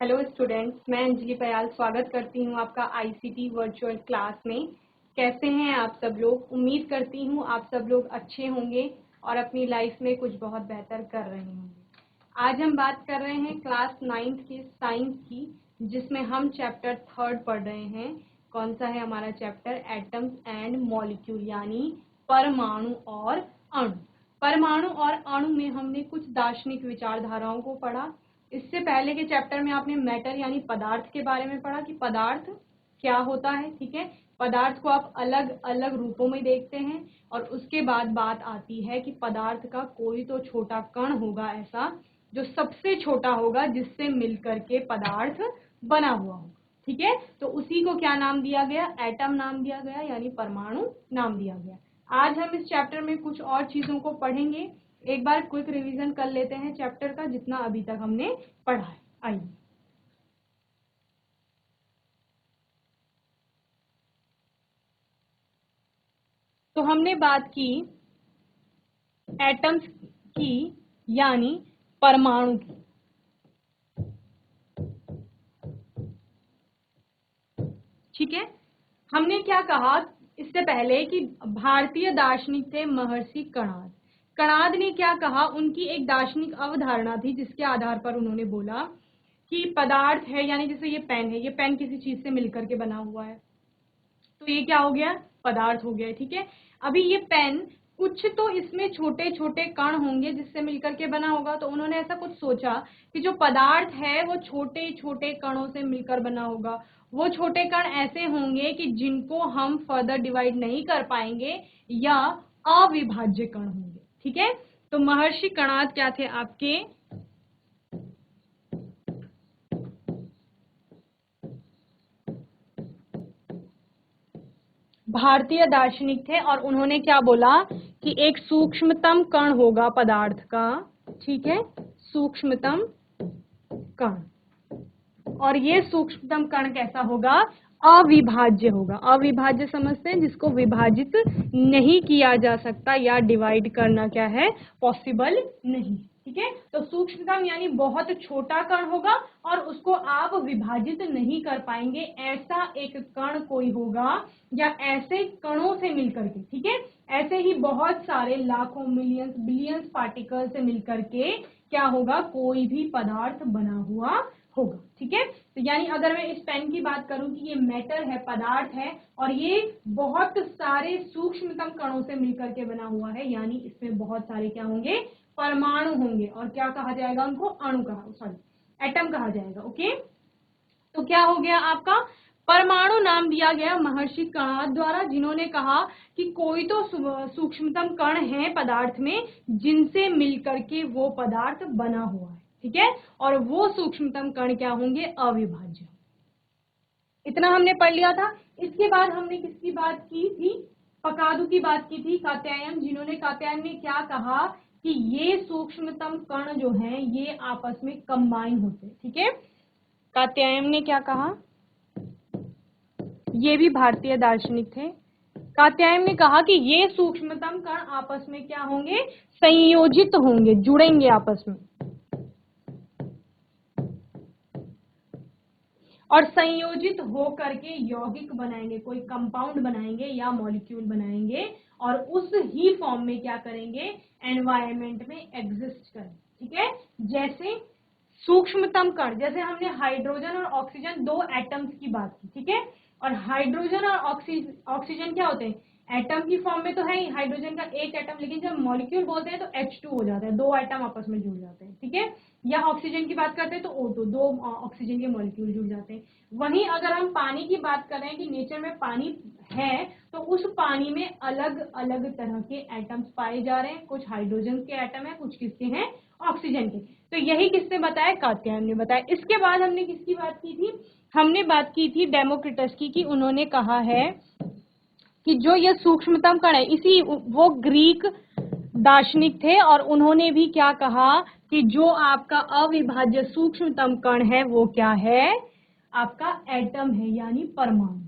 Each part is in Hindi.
हेलो स्टूडेंट्स, मैं अंजलि पयाल स्वागत करती हूँ आपका आईसीटी वर्चुअल क्लास में। कैसे हैं आप सब लोग? उम्मीद करती हूँ आप सब लोग अच्छे होंगे और अपनी लाइफ में कुछ बहुत बेहतर कर रहे होंगे। आज हम बात कर रहे हैं क्लास 9th की साइंस की, जिसमें हम चैप्टर 3 पढ़ रहे हैं। कौन सा है हमारा चैप्टर? एटम्स एंड मॉलिक्यूल, यानी परमाणु और अणु। परमाणु और अणु में हमने कुछ दार्शनिक विचारधाराओं को पढ़ा। इससे पहले के चैप्टर में आपने मैटर यानी पदार्थ के बारे में पढ़ा कि पदार्थ क्या होता है। ठीक है, पदार्थ को आप अलग अलग रूपों में देखते हैं और उसके बाद बात आती है कि पदार्थ का कोई तो छोटा कण होगा ऐसा जो सबसे छोटा होगा, जिससे मिलकर के पदार्थ बना हुआ होगा। ठीक है, तो उसी को क्या नाम दिया गया? एटम नाम दिया गया, यानी परमाणु नाम दिया गया। आज हम इस चैप्टर में कुछ और चीजों को पढ़ेंगे। एक बार क्विक रिवीजन कर लेते हैं चैप्टर का, जितना अभी तक हमने पढ़ा है। आइए, तो हमने बात की एटम्स की, यानी परमाणु की। ठीक है, हमने क्या कहा इससे पहले कि भारतीय दार्शनिक थे महर्षि कणाद। कणाद ने क्या कहा? उनकी एक दार्शनिक अवधारणा थी जिसके आधार पर उन्होंने बोला कि पदार्थ है, यानी जैसे ये पेन है, ये पेन किसी चीज से मिलकर के बना हुआ है, तो ये क्या हो गया? पदार्थ हो गया। ठीक है, अभी ये पेन, कुछ तो इसमें छोटे छोटे कण होंगे जिससे मिलकर के बना होगा, तो उन्होंने ऐसा कुछ सोचा कि जो पदार्थ है वो छोटे छोटे कणों से मिलकर बना होगा। वो छोटे कण ऐसे होंगे कि जिनको हम फर्दर डिवाइड नहीं कर पाएंगे या अविभाज्य कण होंगे। ठीक है, तो महर्षि कणाद क्या थे आपके? भारतीय दार्शनिक थे और उन्होंने क्या बोला कि एक सूक्ष्मतम कण होगा पदार्थ का। ठीक है, सूक्ष्मतम कण, और ये सूक्ष्मतम कण कैसा होगा? अविभाज्य होगा। अविभाज्य समझते हैं, जिसको विभाजित नहीं किया जा सकता या डिवाइड करना क्या है? पॉसिबल नहीं। ठीक है, तो सूक्ष्मतम यानी बहुत छोटा कण होगा और उसको आप विभाजित नहीं कर पाएंगे, ऐसा एक कण कोई होगा या ऐसे कणों से मिलकर के। ठीक है, ऐसे ही बहुत सारे लाखों मिलियंस बिलियंस पार्टिकल से मिलकर के क्या होगा? कोई भी पदार्थ बना हुआ होगा। ठीक है, तो यानी अगर मैं इस पेन की बात करूं कि ये मैटर है, पदार्थ है, और ये बहुत सारे सूक्ष्मतम कणों से मिलकर के बना हुआ है, यानी इसमें बहुत सारे क्या होंगे? परमाणु होंगे। और क्या कहा जाएगा उनको? अणु कहा, सॉरी एटम कहा जाएगा। ओके, तो क्या हो गया आपका? परमाणु नाम दिया गया महर्षि कणाद द्वारा, जिन्होंने कहा कि कोई तो सूक्ष्मतम कण है पदार्थ में जिनसे मिलकर के वो पदार्थ बना हुआ है। ठीक है, और वो सूक्ष्मतम कण क्या होंगे? अविभाज्य। इतना हमने पढ़ लिया था। इसके बाद हमने किसकी बात की थी? पकादू की बात की थी, कात्यायन, जिन्होंने कात्यायन ने क्या कहा कि ये सूक्ष्मतम कण जो है ये आपस में कंबाइन होते। ठीक है, कात्यायन ने क्या कहा? ये भी भारतीय दार्शनिक थे। कात्यायन ने कहा कि ये सूक्ष्मतम कण आपस में क्या होंगे? संयोजित होंगे, जुड़ेंगे आपस में, और संयोजित होकर के यौगिक बनाएंगे, कोई कंपाउंड बनाएंगे या मॉलिक्यूल बनाएंगे, और उस ही फॉर्म में क्या करेंगे? एनवायरमेंट में एग्जिस्ट करेंगे। ठीक है, जैसे सूक्ष्मतम कण, जैसे हमने हाइड्रोजन और ऑक्सीजन, दो एटम्स की बात की। ठीक है, और हाइड्रोजन और ऑक्सीजन क्या होते हैं? एटम की फॉर्म में तो है ही हाइड्रोजन का एक एटम, लेकिन जब मॉलिक्यूल बोलते हैं तो H2 हो जाता है, दो एटम आपस में जुड़ जाते हैं। ठीक है, या ऑक्सीजन की बात करते हैं तो O2, दो ऑक्सीजन के मॉलिक्यूल जुड़ जाते हैं। वहीं अगर हम पानी की बात कर रहे हैं कि नेचर में पानी है, तो उस पानी में अलग अलग तरह के एटम्स पाए जा रहे हैं। कुछ हाइड्रोजन के एटम है, कुछ किसके हैं? ऑक्सीजन के। तो यही किसने बताया? कात्यायन ने बताया। इसके बाद हमने किसकी बात की थी? हमने बात की थी डेमोक्रिटस की, कि उन्होंने कहा है कि जो ये सूक्ष्मतम कण है, इसी वो ग्रीक दार्शनिक थे और उन्होंने भी क्या कहा कि जो आपका अविभाज्य सूक्ष्मतम कण है वो क्या है? आपका एटम है, यानी परमाणु।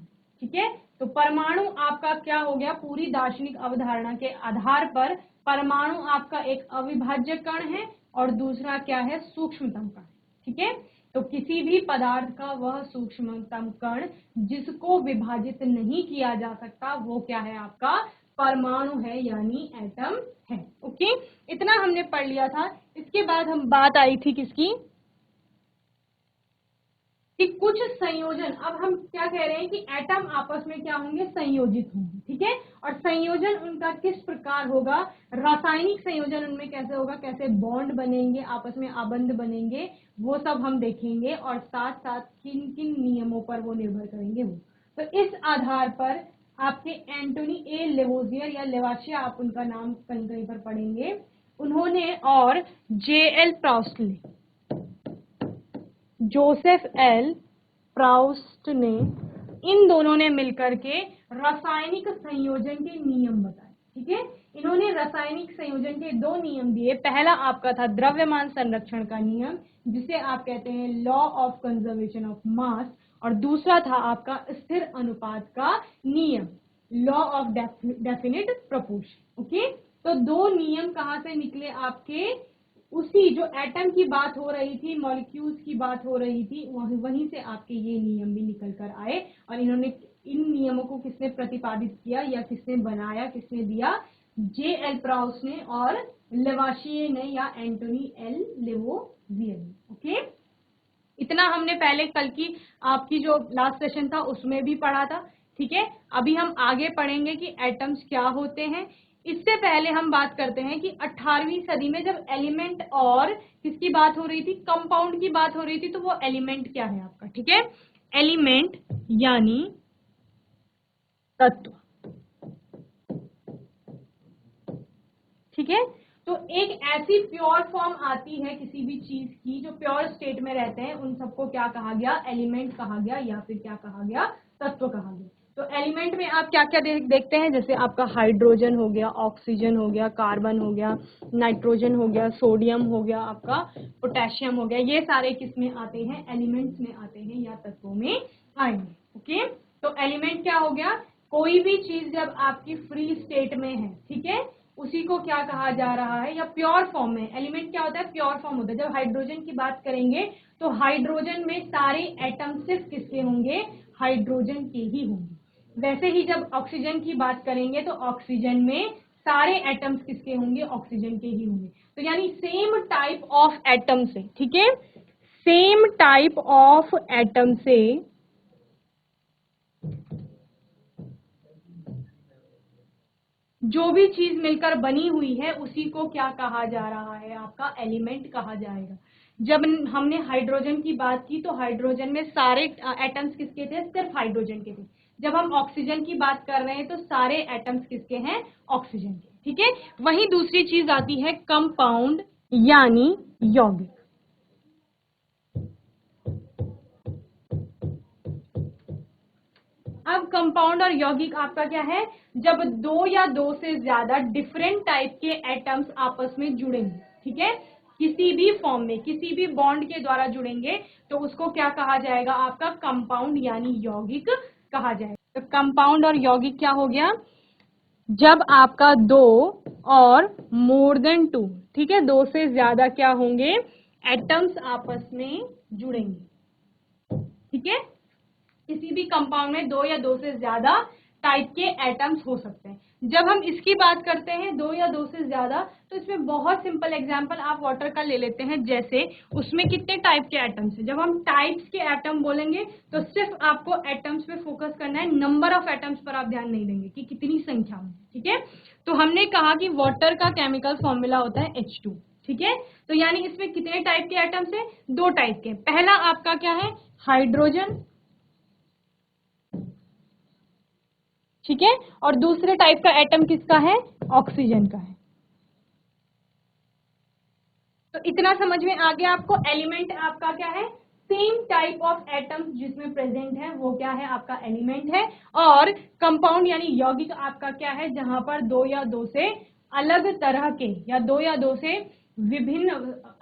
ठीक है, तो परमाणु आपका क्या हो गया? पूरी दार्शनिक अवधारणा के आधार पर परमाणु आपका एक अविभाज्य कण है और दूसरा क्या है? सूक्ष्मतम कण। ठीक है, तो किसी भी पदार्थ का वह सूक्ष्मतम कण जिसको विभाजित नहीं किया जा सकता वो क्या है, आपका परमाणु है, यानी एटम है। ओके, इतना हमने पढ़ लिया था। इसके बाद हम बात आई थी किसकी, कि कुछ संयोजन, अब हम क्या कह रहे हैं कि एटम आपस में क्या होंगे, संयोजित होंगे, ठीक है। और संयोजन उनका किस प्रकार होगा, रासायनिक संयोजन उनमें कैसे होगा, कैसे बॉन्ड बनेंगे, आपस में आबंध बनेंगे, वो सब हम देखेंगे, और साथ साथ किन किन नियमों पर वो निर्भर करेंगे वो। तो इस आधार पर आपके एंटोनी ए लेवोजियर या लेवाशिया, आप उनका नाम कहीं कहीं पर पढ़ेंगे, उन्होंने और J.L. प्राउस्टले, जोसेफ एल प्राउस्ट ने, इन दोनों ने मिलकर के रासायनिक संयोजन के नियम बताए, ठीक है। इन्होंने रासायनिक संयोजन के दो नियम दिए। पहला आपका था द्रव्यमान संरक्षण का नियम, जिसे आप कहते हैं law of conservation of mass, और दूसरा था आपका स्थिर अनुपात का नियम, law of definite proportion. Okay, तो दो नियम कहां से निकले आपके, उसी जो एटम की बात हो रही थी, मॉलिक्यूल्स की बात हो रही थी, वहीं से आपके ये नियम भी निकल कर आए। और इन्होंने, इन नियमों को किसने प्रतिपादित किया या किसने बनाया, किसने दिया, J.L. प्राउस्ट ने और लेवाशिये ने या एंटोनी एल लेवोजियर ने। ओके, इतना हमने पहले कल की आपकी जो लास्ट सेशन था उसमें भी पढ़ा था, ठीक है। अभी हम आगे पढ़ेंगे कि एटम्स क्या होते हैं। इससे पहले हम बात करते हैं कि 18वीं सदी में जब एलिमेंट और किसकी बात हो रही थी, कंपाउंड की बात हो रही थी, तो वो एलिमेंट क्या है आपका, ठीक है, एलिमेंट यानी तत्व, ठीक है। तो एक ऐसी प्योर फॉर्म आती है किसी भी चीज की, जो प्योर स्टेट में रहते हैं, उन सबको क्या कहा गया, एलिमेंट कहा गया, या फिर क्या कहा गया, तत्व कहा गया। तो एलिमेंट में आप क्या क्या देखते हैं, जैसे आपका हाइड्रोजन हो गया, ऑक्सीजन हो गया, कार्बन हो गया, नाइट्रोजन हो गया, सोडियम हो गया, आपका पोटेशियम हो गया, ये सारे किस में आते हैं, एलिमेंट्स में आते हैं या तत्वों में आएंगे। ओके, तो एलिमेंट क्या हो गया, कोई भी चीज जब आपकी फ्री स्टेट में है, ठीक है, उसी को क्या कहा जा रहा है, या प्योर फॉर्म में। एलिमेंट क्या होता है, प्योर फॉर्म होता है। जब हाइड्रोजन की बात करेंगे तो हाइड्रोजन में सारे एटम सिर्फ किसके होंगे, हाइड्रोजन के ही होंगे। वैसे ही जब ऑक्सीजन की बात करेंगे तो ऑक्सीजन में सारे एटम्स किसके होंगे, ऑक्सीजन के ही होंगे। तो यानी सेम टाइप ऑफ एटम से, ठीक है, सेम टाइप ऑफ एटम से जो भी चीज मिलकर बनी हुई है उसी को क्या कहा जा रहा है, आपका एलिमेंट कहा जाएगा। जब हमने हाइड्रोजन की बात की तो हाइड्रोजन में सारे एटम्स किसके थे, सिर्फ हाइड्रोजन के थे। जब हम ऑक्सीजन की बात कर रहे हैं तो सारे एटम्स किसके हैं, ऑक्सीजन के, ठीक है। वहीं दूसरी चीज आती है कंपाउंड यानी यौगिक। अब कंपाउंड और यौगिक आपका क्या है, जब दो या दो से ज्यादा डिफरेंट टाइप के एटम्स आपस में जुड़ेंगे, ठीक है, किसी भी फॉर्म में, किसी भी बॉन्ड के द्वारा जुड़ेंगे, तो उसको क्या कहा जाएगा, आपका कंपाउंड यानी यौगिक कहा जाएगा। तो कंपाउंड और यौगिक क्या हो गया, जब आपका दो और मोर देन टू, ठीक है, दो से ज्यादा क्या होंगे, एटम्स आपस में जुड़ेंगे, ठीक है। किसी भी कंपाउंड में दो या दो से ज्यादा टाइप के एटम्स हो सकते हैं। जब हम इसकी बात करते हैं दो या दो से ज्यादा, तो इसमें बहुत सिंपल एग्जांपल आप वाटर का ले लेते हैं, जैसे उसमें कितने टाइप के एटम्स हैं। जब हम टाइप्स के एटम बोलेंगे तो सिर्फ आपको एटम्स पे फोकस करना है, नंबर ऑफ एटम्स पर आप ध्यान नहीं देंगे कि कितनी संख्या में, ठीक है। तो हमने कहा कि वाटर का केमिकल फॉर्मूला होता है H2, ठीक है। तो यानी इसमें कितने टाइप के एटम्स है, दो टाइप के। पहला आपका क्या है, हाइड्रोजन, ठीक है, और दूसरे टाइप का एटम किसका है, ऑक्सीजन का है। तो इतना समझ में आ गया आपको। एलिमेंट आपका क्या है, सेम टाइप ऑफ एटम्स जिसमें प्रेजेंट है वो क्या है, आपका एलिमेंट है। और कंपाउंड यानी यौगिक आपका क्या है, जहां पर दो या दो से अलग तरह के या दो या दो से विभिन्न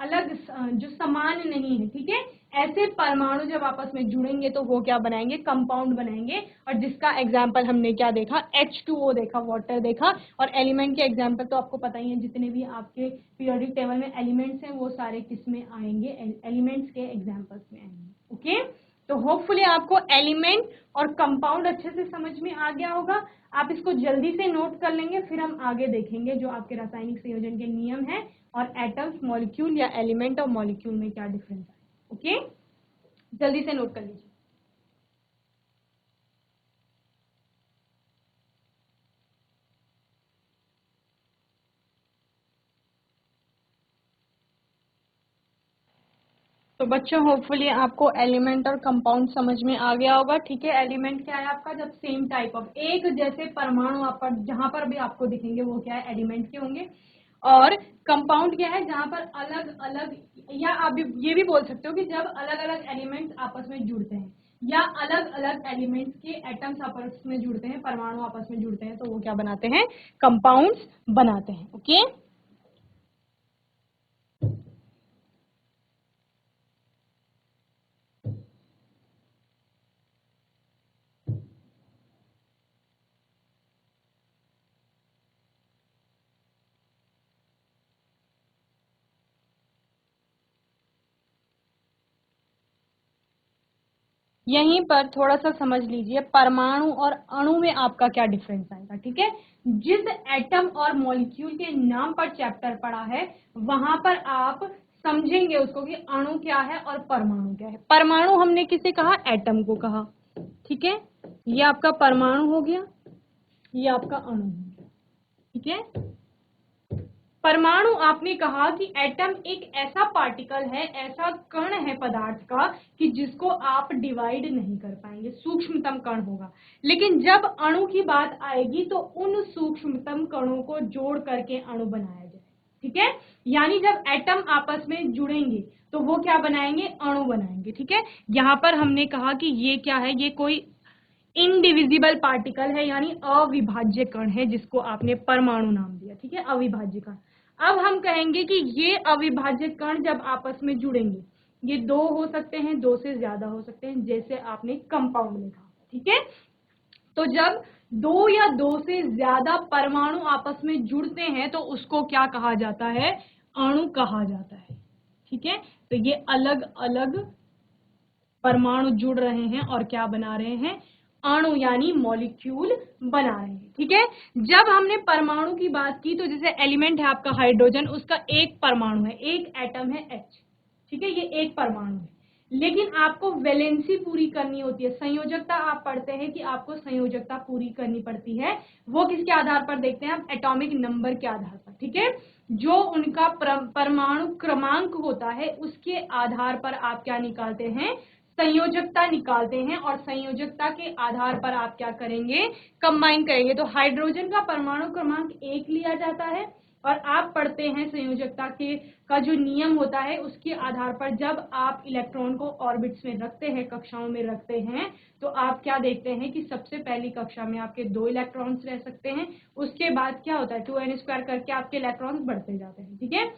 अलग जो समान नहीं है, ठीक है, ऐसे परमाणु जब आपस में जुड़ेंगे तो वो क्या बनाएंगे, कंपाउंड बनाएंगे। और जिसका एग्जाम्पल हमने क्या देखा, H2O देखा, वाटर देखा। और एलिमेंट के एग्जाम्पल तो आपको पता ही है, जितने भी आपके पीरियोडिक टेबल में एलिमेंट्स हैं वो सारे किस में आएंगे, एलिमेंट्स के एग्जाम्पल्स में आएंगे। ओके, तो होपफुली आपको एलिमेंट और कंपाउंड अच्छे से समझ में आ गया होगा। आप इसको जल्दी से नोट कर लेंगे, फिर हम आगे देखेंगे जो आपके रासायनिक संयोजन के नियम है और एटम्स, मॉलिक्यूल या एलिमेंट और मॉलिक्यूल में क्या डिफरेंस है। ओके, जल्दी से नोट कर लीजिए। तो बच्चों होपफुली आपको एलिमेंट और कंपाउंड समझ में आ गया होगा। ठीक है, एलिमेंट क्या है आपका, जब सेम टाइप ऑफ एक जैसे परमाणु आप पर जहां पर भी आपको दिखेंगे वो क्या है, एलिमेंट के होंगे। और कंपाउंड क्या है, जहां पर अलग अलग, या आप ये भी बोल सकते हो कि जब अलग अलग एलिमेंट्स आपस में जुड़ते हैं या अलग अलग एलिमेंट्स के एटम्स आपस में जुड़ते हैं, परमाणु आपस में जुड़ते हैं, तो वो क्या बनाते हैं, कंपाउंड्स बनाते हैं। ओके, यहीं पर थोड़ा सा समझ लीजिए परमाणु और अणु में आपका क्या डिफरेंस आएगा। ठीक है, जिस एटम और मॉलिक्यूल के नाम पर चैप्टर पढ़ा है वहां पर आप समझेंगे उसको कि अणु क्या है और परमाणु क्या है। परमाणु हमने किसे कहा, एटम को कहा। ठीक है, ये आपका परमाणु हो गया, ये आपका अणु हो गया। ठीक है, परमाणु आपने कहा कि एटम एक ऐसा पार्टिकल है, ऐसा कण है पदार्थ का कि जिसको आप डिवाइड नहीं कर पाएंगे, सूक्ष्मतम कण होगा। लेकिन जब अणु की बात आएगी तो उन सूक्ष्मतम कणों को जोड़ करके अणु बनाया जाए। ठीक है, यानी जब एटम आपस में जुड़ेंगे तो वो क्या बनाएंगे, अणु बनाएंगे। ठीक है, यहाँ पर हमने कहा कि ये क्या है, ये कोई इनडिविजिबल पार्टिकल है, यानी अविभाज्य कण है, जिसको आपने परमाणु नाम दिया। ठीक है, अविभाज्य कण। अब हम कहेंगे कि ये अविभाज्य कण जब आपस में जुड़ेंगे, ये दो हो सकते हैं, दो से ज्यादा हो सकते हैं, जैसे आपने कंपाउंड में कहा। ठीक है, तो जब दो या दो से ज्यादा परमाणु आपस में जुड़ते हैं तो उसको क्या कहा जाता है, अणु कहा जाता है। ठीक है, तो ये अलग अलग परमाणु जुड़ रहे हैं और क्या बना रहे हैं, अणु यानी मॉलिक्यूल बना रहे हैं। ठीक है, जब हमने परमाणु की बात की तो जैसे एलिमेंट है आपका हाइड्रोजन, उसका एक परमाणु है, एक एटम है H। ठीक है, ये एक परमाणु है, लेकिन आपको वैलेंसी पूरी करनी होती है, संयोजकता आप पढ़ते हैं कि आपको संयोजकता पूरी करनी पड़ती है। वो किसके आधार पर देखते हैं आप, एटॉमिक नंबर के आधार पर। ठीक है, जो उनका परमाणु क्रमांक होता है उसके आधार पर आप क्या निकालते हैं, संयोजकता निकालते हैं। और संयोजकता के आधार पर आप क्या करेंगे, कंबाइन करेंगे। तो हाइड्रोजन का परमाणु क्रमांक 1 लिया जाता है और आप पढ़ते हैं संयोजकता के का जो नियम होता है उसके आधार पर जब आप इलेक्ट्रॉन को ऑर्बिट्स में रखते हैं, कक्षाओं में रखते हैं, तो आप क्या देखते हैं कि सबसे पहली कक्षा में आपके 2 इलेक्ट्रॉन्स रह सकते हैं। उसके बाद क्या होता है, 2n² करके आपके इलेक्ट्रॉन्स बढ़ते जाते हैं। ठीक है,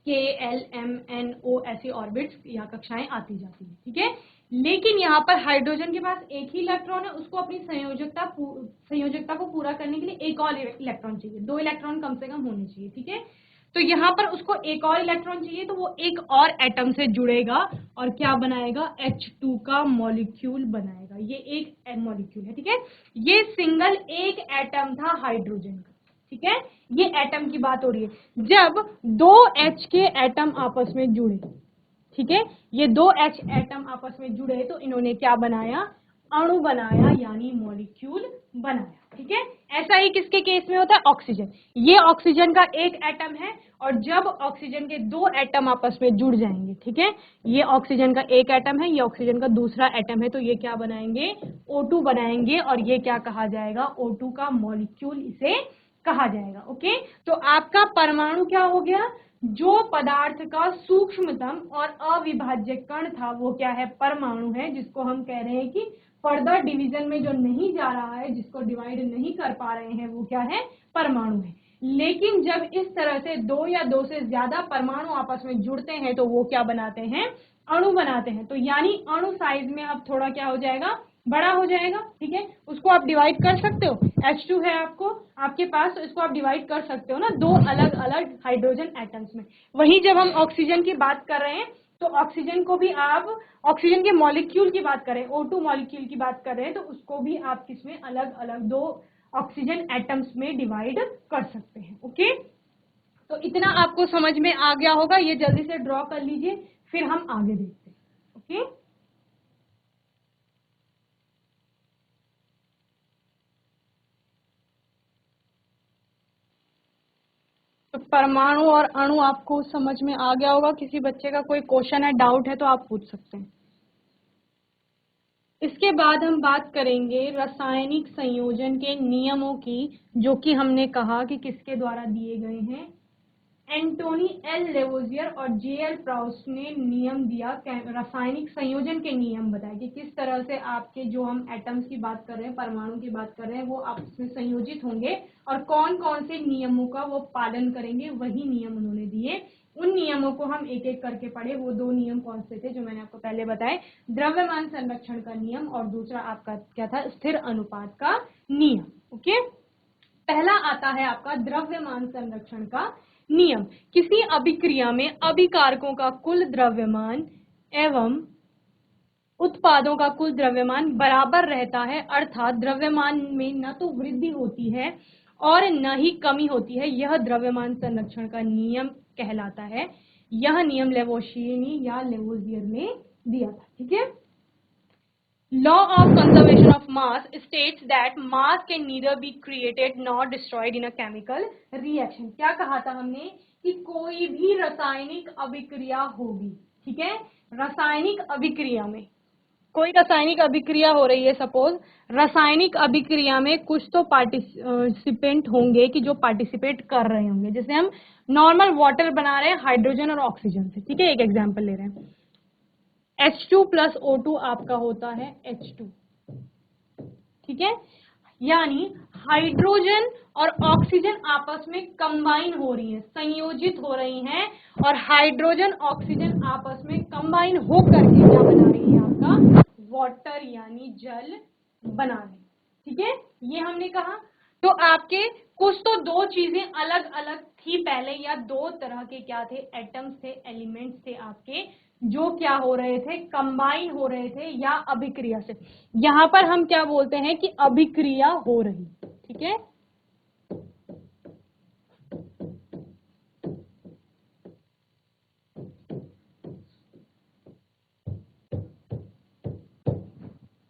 K, L, M, N, O ऐसी ऑर्बिट्स या कक्षाएं आती जाती है। ठीक है, लेकिन यहाँ पर हाइड्रोजन के पास एक ही इलेक्ट्रॉन है, उसको अपनी संयोजकता को पूरा करने के लिए एक और इलेक्ट्रॉन चाहिए, 2 इलेक्ट्रॉन कम से कम होने चाहिए। ठीक है, तो यहाँ पर उसको एक और इलेक्ट्रॉन चाहिए, तो वो एक और एटम से जुड़ेगा और क्या बनाएगा, H2 का मॉलिक्यूल बनाएगा। ये एक मॉलिक्यूल है। ठीक है, ये सिंगल एक एटम था हाइड्रोजन का। ठीक है, ये एटम की बात हो रही है। जब 2 H के एटम आपस में जुड़े, ठीक है, ये 2 H एटम आपस में जुड़े तो इन्होंने क्या बनाया, अणु बनाया, यानी मॉलिक्यूल बनाया। ठीक है, ऐसा ही किसके केस में होता है, ऑक्सीजन। ये ऑक्सीजन का एक एटम है और जब ऑक्सीजन के 2 एटम आपस में जुड़ जाएंगे, ठीक है, ये ऑक्सीजन का एक एटम है, ये ऑक्सीजन का दूसरा एटम है, तो ये क्या बनाएंगे, O2 बनाएंगे और ये क्या कहा जाएगा, O2 का मॉलिक्यूल इसे कहा जाएगा। ओके, तो आपका परमाणु क्या हो गया, जो पदार्थ का सूक्ष्मतम और अविभाज्य कण था वो क्या है, परमाणु है, जिसको हम कह रहे हैं कि फर्दर डिवीजन में जो नहीं जा रहा है, जिसको डिवाइड नहीं कर पा रहे हैं, वो क्या है, परमाणु है। लेकिन जब इस तरह से दो या दो से ज्यादा परमाणु आपस में जुड़ते हैं तो वो क्या बनाते हैं, अणु बनाते हैं। तो यानी अणु साइज में अब थोड़ा क्या हो जाएगा, बड़ा हो जाएगा। ठीक है, उसको आप डिवाइड कर सकते हो, H2 है आपके पास, तो इसको आप डिवाइड कर सकते हो ना दो अलग अलग हाइड्रोजन एटम्स में। वहीं जब हम ऑक्सीजन की बात कर रहे हैं तो ऑक्सीजन को भी आप, ऑक्सीजन के मॉलिक्यूल की बात करें, O2 मॉलिक्यूल की बात कर रहे हैं, तो उसको भी आप किसमें, अलग अलग दो ऑक्सीजन एटम्स में डिवाइड कर सकते हैं। ओके, तो इतना आपको समझ में आ गया होगा, ये जल्दी से ड्रॉ कर लीजिए, फिर हम आगे देखते हैं। ओके, तो परमाणु और अणु आपको समझ में आ गया होगा। किसी बच्चे का कोई क्वेश्चन है, डाउट है तो आप पूछ सकते हैं। इसके बाद हम बात करेंगे रासायनिक संयोजन के नियमों की, जो कि हमने कहा कि किसके द्वारा दिए गए हैं, एंटोनी एल लेवोजियर और जे.एल. प्राउस्ट ने नियम दिया, रासायनिक संयोजन के नियम बताए कि किस तरह से आपके जो हम एटम्स की बात कर रहे हैं, परमाणु की बात कर रहे हैं, वो आपस में संयोजित होंगे और कौन कौन से नियमों का वो पालन करेंगे, वही नियम उन्होंने दिए। उन नियमों को हम एक एक करके पढ़े। वो दो नियम कौन से थे जो मैंने आपको पहले बताए, द्रव्यमान संरक्षण का नियम और दूसरा आपका क्या था, स्थिर अनुपात का नियम। ओके, पहला आता है आपका द्रव्यमान संरक्षण का नियम। किसी अभिक्रिया में अभिकारकों का कुल द्रव्यमान एवं उत्पादों का कुल द्रव्यमान बराबर रहता है, अर्थात द्रव्यमान में न तो वृद्धि होती है और न ही कमी होती है। यह द्रव्यमान संरक्षण का नियम कहलाता है। यह नियम लेवोशियनी या लेवोजियर ने दिया था। ठीक है, Law of conservation of mass states that mass can neither be created nor destroyed in a chemical reaction. क्या कहा था हमने कि कोई भी रासायनिक अभिक्रिया होगी, ठीक है, रासायनिक अभिक्रिया में कोई रासायनिक अभिक्रिया हो रही है, सपोज रासायनिक अभिक्रिया में कुछ तो पार्टिसिपेंट होंगे कि जो पार्टिसिपेट कर रहे होंगे, जैसे हम नॉर्मल वाटर बना रहे हैं हाइड्रोजन और ऑक्सीजन से। ठीक है, एक एग्जांपल ले रहे हैं, H2 प्लस O2 आपका होता है H2। ठीक है, यानी हाइड्रोजन और ऑक्सीजन आपस में कंबाइन हो रही हैं, संयोजित हो रही हैं, और हाइड्रोजन ऑक्सीजन आपस में कंबाइन होकर के क्या बना रही है, आपका वाटर यानी जल बना रही। ठीक है, ये हमने कहा। तो आपके कुछ तो दो चीजें अलग अलग थी पहले, या दो तरह के क्या थे, एटम्स थे, एलिमेंट्स थे आपके, जो क्या हो रहे थे, कंबाइन हो रहे थे या अभिक्रिया से। यहां पर हम क्या बोलते हैं कि अभिक्रिया हो रही। ठीक है,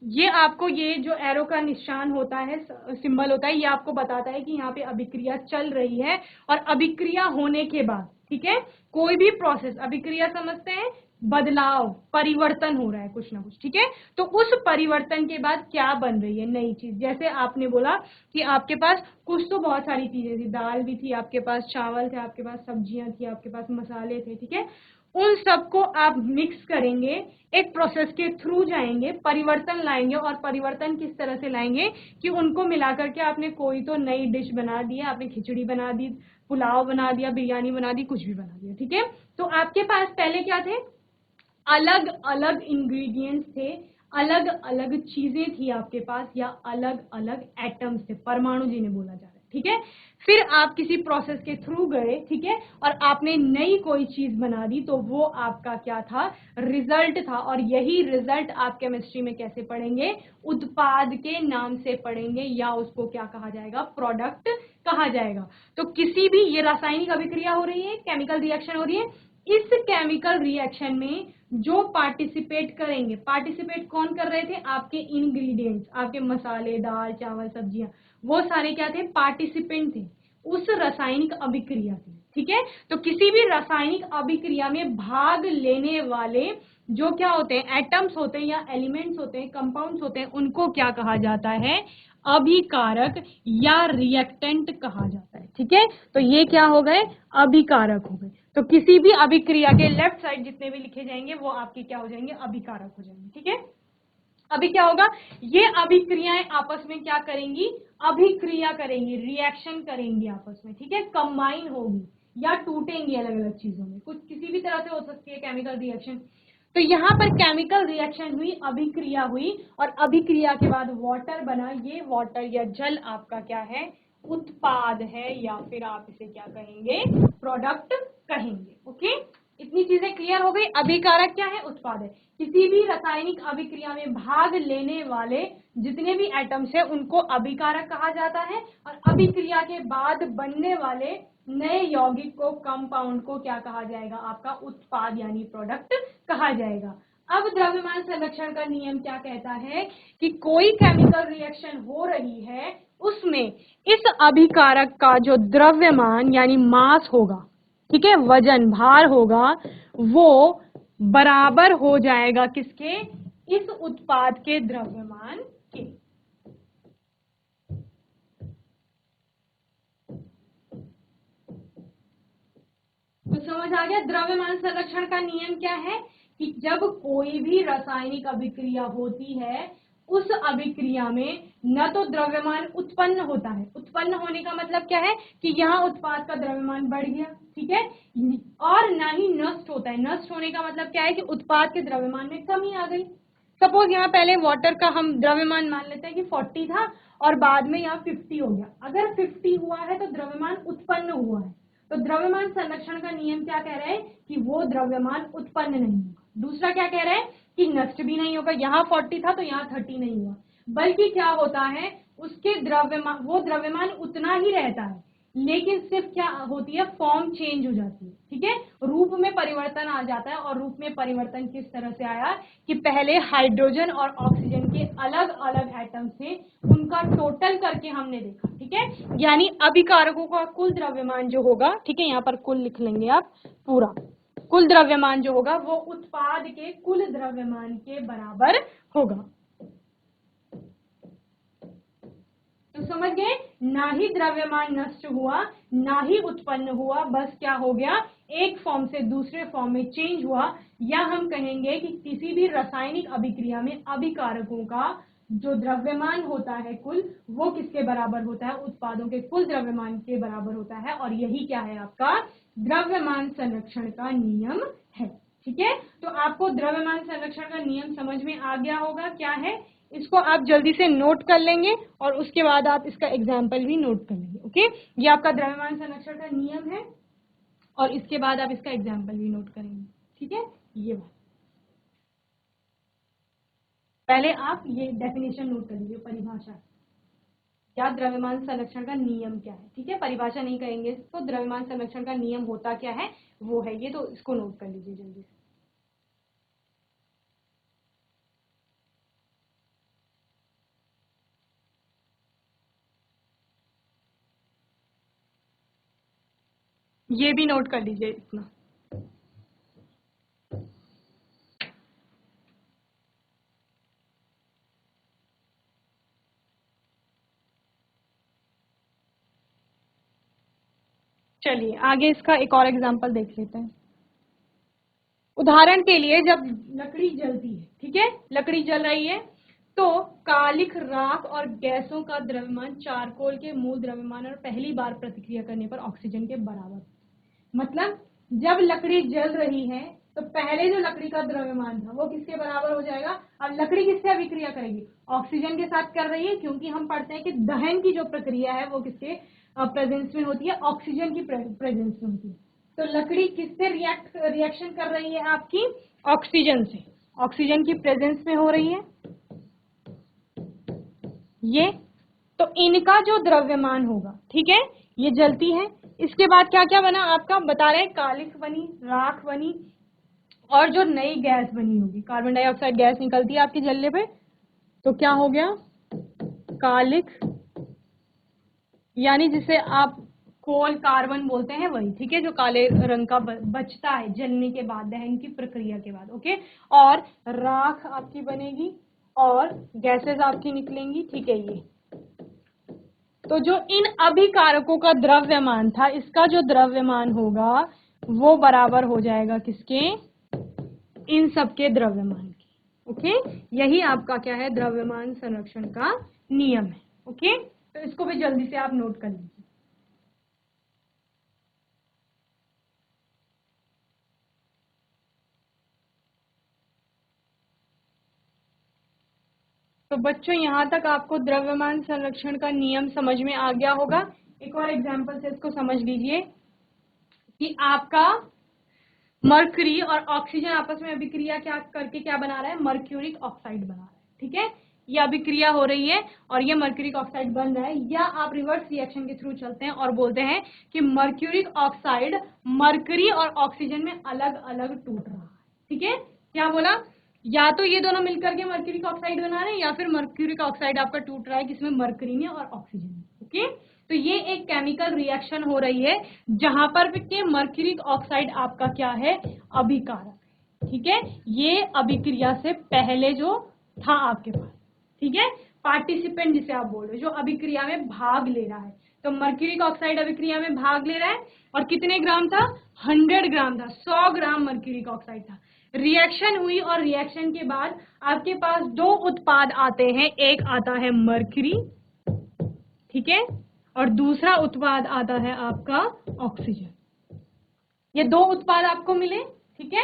ये आपको ये जो एरो का निशान होता है, सिंबल होता है, ये आपको बताता है कि यहाँ पे अभिक्रिया चल रही है। और अभिक्रिया होने के बाद, ठीक है, कोई भी प्रोसेस, अभिक्रिया समझते हैं बदलाव, परिवर्तन हो रहा है कुछ ना कुछ। ठीक है, तो उस परिवर्तन के बाद क्या बन रही है, नई चीज। जैसे आपने बोला कि आपके पास कुछ तो बहुत सारी चीजें थी, दाल भी थी आपके पास, चावल थे आपके पास, सब्जियां थी आपके पास, मसाले थे। ठीक है, उन सबको आप मिक्स करेंगे, एक प्रोसेस के थ्रू जाएंगे, परिवर्तन लाएंगे। और परिवर्तन किस तरह से लाएंगे कि उनको मिलाकर के आपने कोई तो नई डिश बना दी, आपने खिचड़ी बना दी, पुलाव बना दिया, बिरयानी बना दी, कुछ भी बना दिया। ठीक है, तो आपके पास पहले क्या थे, अलग अलग इंग्रेडिएंट्स थे, अलग अलग चीजें थी आपके पास, या अलग अलग एटम्स थे, परमाणु जिन्हें बोला जा रहा है। ठीक है, फिर आप किसी प्रोसेस के थ्रू गए, ठीक है, और आपने नई कोई चीज बना दी, तो वो आपका क्या था, रिजल्ट था। और यही रिजल्ट आप केमिस्ट्री में कैसे पढ़ेंगे, उत्पाद के नाम से पढ़ेंगे, या उसको क्या कहा जाएगा, प्रोडक्ट कहा जाएगा। तो किसी भी, ये रासायनिक अभिक्रिया हो रही है, केमिकल रिएक्शन हो रही है, इस केमिकल रिएक्शन में जो पार्टिसिपेट करेंगे, पार्टिसिपेट कौन कर रहे थे, आपके इंग्रेडिएंट्स, आपके मसाले, दाल, चावल, सब्जियां, वो सारे क्या थे, पार्टिसिपेंट थे उस रासायनिक अभिक्रिया के। ठीक है, तो किसी भी रासायनिक अभिक्रिया में भाग लेने वाले जो क्या होते हैं, एटम्स होते हैं या एलिमेंट्स होते हैं, कंपाउंड्स होते हैं, उनको क्या कहा जाता है, अभिकारक या रिएक्टेंट कहा जाता है। ठीक है, तो ये क्या हो गए, अभिकारक हो गए। तो किसी भी अभिक्रिया के लेफ्ट साइड जितने भी लिखे जाएंगे वो आपके क्या हो जाएंगे, अभिकारक हो जाएंगे। ठीक है, अभी क्या होगा, ये अभिक्रियाएं आपस में क्या करेंगी, अभिक्रिया करेंगी, रिएक्शन करेंगी आपस में, ठीक है, कंबाइन होगी या टूटेंगी अलग अलग चीजों में, कुछ किसी भी तरह से हो सकती है केमिकल रिएक्शन। तो यहाँ पर केमिकल रिएक्शन हुई, अभिक्रिया हुई, और अभिक्रिया के बाद वाटर बना। ये वाटर या जल आपका क्या है, उत्पाद है, या फिर आप इसे क्या कहेंगे, प्रोडक्ट कहेंगे। ओके, इतनी चीजें क्लियर हो गई। अभिकारक क्या है, उत्पाद है। किसी भी रासायनिक अभिक्रिया में भाग लेने वाले जितने भी एटम्स हैं उनको अभिकारक कहा जाता है, और अभिक्रिया के बाद बनने वाले नए यौगिक को, कंपाउंड को क्या कहा जाएगा, आपका उत्पाद यानी प्रोडक्ट कहा जाएगा। अब द्रव्यमान संरक्षण का नियम क्या कहता है कि कोई केमिकल रिएक्शन हो रही है, उसमें इस अभिकारक का जो द्रव्यमान यानी मास होगा, ठीक है, वजन, भार होगा, वो बराबर हो जाएगा किसके, इस उत्पाद के द्रव्यमान के। तो समझ आ गया द्रव्यमान संरक्षण का नियम क्या है, कि जब कोई भी रासायनिक अभिक्रिया होती है, उस अभिक्रिया में न तो द्रव्यमान उत्पन्न होता है, उत्पन्न होने का मतलब क्या है कि यहाँ उत्पाद का द्रव्यमान बढ़ गया, ठीक है, और ना ही नष्ट होता है। नष्ट होने का मतलब क्या है कि उत्पाद के द्रव्यमान में कमी आ गई। सपोज यहाँ पहले वाटर का हम द्रव्यमान मान लेते हैं कि 40 था और बाद में यहाँ 50 हो गया। अगर 50 हुआ है तो द्रव्यमान उत्पन्न हुआ है। तो द्रव्यमान संरक्षण का नियम क्या कह रहा है कि वो द्रव्यमान उत्पन्न नहीं होगा। दूसरा क्या कह रहा है कि नष्ट भी नहीं होगा, यहाँ 40 था तो यहाँ 30 नहीं हुआ, बल्कि क्या होता है, उसके द्रव्यमान, वो द्रव्यमान उतना ही रहता है, लेकिन सिर्फ क्या होती है, फॉर्म चेंज हो जाती है, ठीक है, रूप में परिवर्तन आ जाता है। और रूप में परिवर्तन किस तरह से आया कि पहले हाइड्रोजन और ऑक्सीजन के अलग अलग एटम्स थे, उनका टोटल करके हमने देखा, ठीक है, यानी अभिकारकों का कुल द्रव्यमान जो होगा, ठीक है, यहाँ पर कुल लिख लेंगे आप, पूरा कुल द्रव्यमान जो होगा वो उत्पाद के कुल द्रव्यमान के बराबर होगा। तो समझ गए, ना ही द्रव्यमान नष्ट हुआ, ना ही उत्पन्न हुआ, बस क्या हो गया, एक फॉर्म से दूसरे फॉर्म में चेंज हुआ। या हम कहेंगे कि किसी भी रासायनिक अभिक्रिया में अभिकारकों का जो द्रव्यमान होता है कुल, वो किसके बराबर होता है, उत्पादों के कुल द्रव्यमान के बराबर होता है। और यही क्या है, आपका द्रव्यमान संरक्षण का नियम है, ठीक है। तो आपको द्रव्यमान संरक्षण का नियम समझ में आ गया होगा क्या है, इसको आप जल्दी से नोट कर लेंगे और उसके बाद आप इसका एग्जाम्पल भी नोट कर लेंगे। ओके, ये आपका द्रव्यमान संरक्षण का नियम है और इसके बाद आप इसका एग्जाम्पल भी नोट करेंगे, ठीक है। ये बात पहले आप ये डेफिनेशन नोट कर लीजिए, परिभाषा क्या, द्रव्यमान संरक्षण का नियम क्या है, ठीक है, परिभाषा नहीं करेंगे इसको, द्रव्यमान संरक्षण का नियम होता क्या है वो है ये, तो इसको नोट कर लीजिए जल्दी से। ये भी नोट कर लीजिए इतना। चलिए आगे इसका एक और एग्जांपल देख लेते हैं। उदाहरण के लिए जब लकड़ी जलती है, ठीक है, लकड़ी जल रही है, तो कालिख, राख और गैसों का द्रव्यमान चारकोल के मूल द्रव्यमान और पहली बार प्रतिक्रिया करने पर ऑक्सीजन के बराबर। मतलब जब लकड़ी जल रही है तो पहले जो लकड़ी का द्रव्यमान था वो किसके बराबर हो जाएगा। अब लकड़ी किससे अभिक्रिया करेगी, ऑक्सीजन के साथ कर रही है, क्योंकि हम पढ़ते हैं कि दहन की जो प्रक्रिया है वो किसके प्रेजेंस में होती है, ऑक्सीजन की प्रेजेंस में होती है। तो लकड़ी किससे रिएक्शन कर रही है आपकी, ऑक्सीजन से, ऑक्सीजन की प्रेजेंस में हो रही है ये। तो इनका जो द्रव्यमान होगा, ठीक है, ये जलती है, इसके बाद क्या क्या बना आपका बता रहे हैं, कालिख बनी, राख बनी, और जो नई गैस बनी होगी, कार्बन डाइऑक्साइड गैस निकलती है आपकी जलने पे, तो क्या हो गया, कालिख, यानी जिसे आप कोल कार्बन बोलते हैं वही, ठीक है, जो काले रंग का बचता है जलने के बाद, दहन की प्रक्रिया के बाद। ओके, और राख आपकी बनेगी और गैसेस आपकी निकलेंगी, ठीक है। ये तो जो इन अभिकारकों का द्रव्यमान था, इसका जो द्रव्यमान होगा वो बराबर हो जाएगा किसके, इन सबके द्रव्यमान के। ओके, यही आपका क्या है, द्रव्यमान संरक्षण का नियम है। ओके, तो इसको भी जल्दी से आप नोट कर लीजिए। तो बच्चों यहाँ तक आपको द्रव्यमान संरक्षण का नियम समझ में आ गया होगा। एक और एग्जांपल से इसको समझ लीजिए कि आपका मरकरी और ऑक्सीजन आपस में अभिक्रिया क्या करके क्या बना रहा है, मर्क्यूरिक ऑक्साइड बना रहा है। ठीक है, ये अभिक्रिया हो रही है और ये मर्क्यूरिक ऑक्साइड बन रहा है, या आप रिवर्स रिएक्शन के थ्रू चलते हैं और बोलते हैं कि मर्क्यूरिक ऑक्साइड मरकरी और ऑक्सीजन में अलग अलग टूट रहा है। ठीक है, क्या बोला, या तो ये दोनों मिलकर के मर्क्यूरिक ऑक्साइड बना रहे हैं, या फिर मर्क्यूरिक ऑक्साइड आपका टूट रहा है किसमें, मरकरी में और ऑक्सीजन में। ओके, तो ये एक केमिकल रिएक्शन हो रही है जहां पर के मर्क्यूरिक ऑक्साइड आपका क्या है, अभिकारक। ठीक है, ये अभिक्रिया से पहले जो था आपके पास। ठीक है, पार्टिसिपेंट जिसे आप बोल रहे हो, जो अभिक्रिया में भाग ले रहा है। तो मर्क्यूरिक ऑक्साइड अभिक्रिया में भाग ले रहा है और कितने ग्राम था, 100 ग्राम था, 100 ग्राम मर्क्यूरिक ऑक्साइड था। रिएक्शन हुई और रिएक्शन के बाद आपके पास दो उत्पाद आते हैं, एक आता है मर्क्यूरी, ठीक है, और दूसरा उत्पाद आता है आपका ऑक्सीजन। ये दो उत्पाद आपको मिले। ठीक है,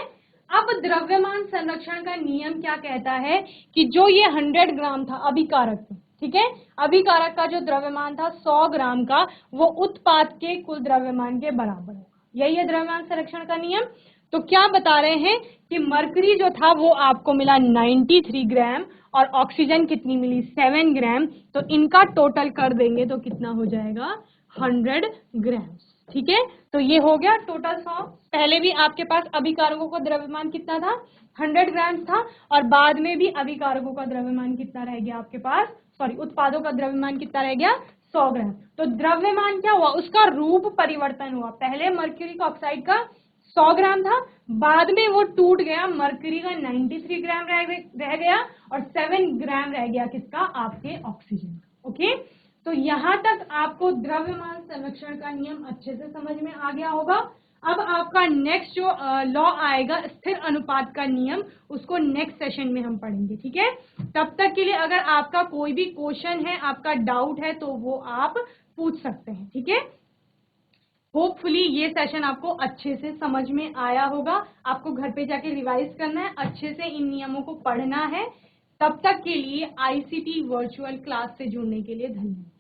अब द्रव्यमान संरक्षण का नियम क्या कहता है कि जो ये 100 ग्राम था अभिकारक, ठीक है, अभिकारक का जो द्रव्यमान था 100 ग्राम का, वो उत्पाद के कुल द्रव्यमान के बराबर होगा। यही है द्रव्यमान संरक्षण का नियम। तो क्या बता रहे हैं कि मरकरी जो था वो आपको मिला 93 ग्राम और ऑक्सीजन कितनी मिली, 7 ग्राम। तो इनका टोटल कर देंगे तो कितना हो जाएगा, 100 ग्राम। ठीक है, तो ये हो गया टोटल 100। पहले भी आपके पास अभिकारकों का द्रव्यमान कितना था, 100 ग्राम था, और बाद में भी अभिकारकों का द्रव्यमान कितना रह गया आपके पास, सॉरी उत्पादों का द्रव्यमान कितना रह गया, 100 ग्राम। तो द्रव्यमान क्या हुआ, उसका रूप परिवर्तन हुआ। पहले मर्क्यूरिक ऑक्साइड का 100 ग्राम था, बाद में वो टूट गया, मर्क्यूरी का 93 ग्राम रह गया और 7 ग्राम रह गया किसका, आपके ऑक्सीजन। ओके, तो यहां तक आपको द्रव्यमान संरक्षण का नियम अच्छे से समझ में आ गया होगा। अब आपका नेक्स्ट जो लॉ आएगा, स्थिर अनुपात का नियम, उसको नेक्स्ट सेशन में हम पढ़ेंगे। ठीक है, तब तक के लिए अगर आपका कोई भी क्वेश्चन है, आपका डाउट है, तो वो आप पूछ सकते हैं। ठीक है, होपफुली ये सेशन आपको अच्छे से समझ में आया होगा। आपको घर पे जाके रिवाइज करना है, अच्छे से इन नियमों को पढ़ना है। तब तक के लिए ICT वर्चुअल क्लास से जुड़ने के लिए धन्यवाद।